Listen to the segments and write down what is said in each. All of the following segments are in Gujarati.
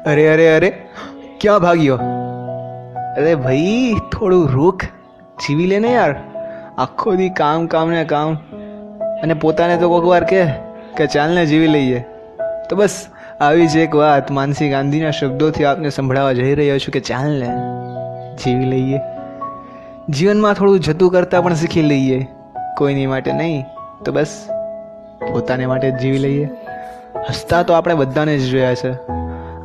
અરે અરે અરે, ક્યાં ભાગ્યો? અરે ભાઈ, થોડું રૂક, જીવી લે ને યાર. આખો દી કામ કામ ને કામ, અને પોતાને તો કોઈક વાર કે ચાલ ને જીવી લઈએ. તો બસ આવી જ એક વાત માનસી ગાંધીના શબ્દોથી આપને સંભળાવવા જઈ રહ્યો છું કે ચાલ ને જીવી લઈએ. જીવનમાં થોડું જતું કરતાં પણ શીખી લઈએ. કોઈની માટે નહીં તો બસ પોતાને માટે જ જીવી લઈએ. હસતા તો આપણે બધાને જ જોયા છે.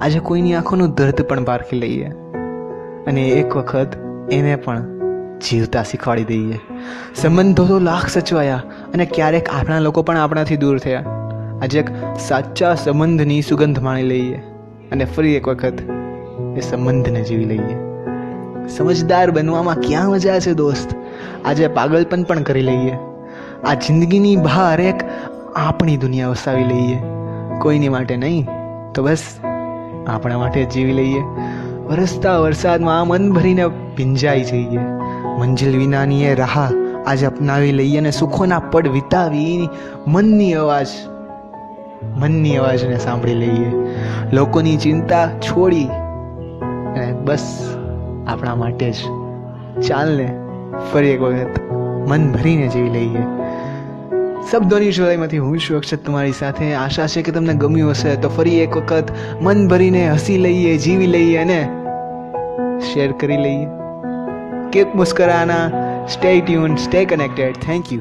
આજે કોઈની આંખોનું દર્દ પણ પારખી લઈએ અને એક વખત એને પણ જીવતા શીખવાડી દઈએ. સંબંધો તો લાખ સચવાયા અને ક્યારેક આપણા લોકો પણ આપણાથી દૂર થયા. આજે એક સાચા સંબંધની સુગંધ માણી લઈએ અને ફરી એક વખત એ સંબંધને જીવી લઈએ. સમજદાર બનવામાં ક્યાં મજા છે દોસ્ત? આજે પાગલપન પણ કરી લઈએ. આ જિંદગીની બહાર એક આપણી દુનિયા વસાવી લઈએ. કોઈની માટે નહીં તો બસ આપણા માટે જીવી લઈએ. વરસતા વરસાદમાં મન ભરીને ભીંજાઈ જઈએ. મંજિલ વિનાની એ રાહ આજે અપનાવી લઈએ અને સુખોના પડ વિતાવી મનની અવાજને સાંભળી લઈએ. લોકોની ચિંતા છોડી અને બસ આપણા માટે જ ચાલને ફરી એક વખત મન ભરીને જીવી લઈએ. શબ્દોની જોડાઈમાંથી હું છું અક્ષત તમારી સાથે. આશા છે કે તમને ગમ્યું હશે. તો ફરી એક વખત મન ભરીને હસી લઈએ, જીવી લઈએ અને શેર કરી લઈએ. કીપ મુસ્કરાના. Stay tune, stay connected. Thank you.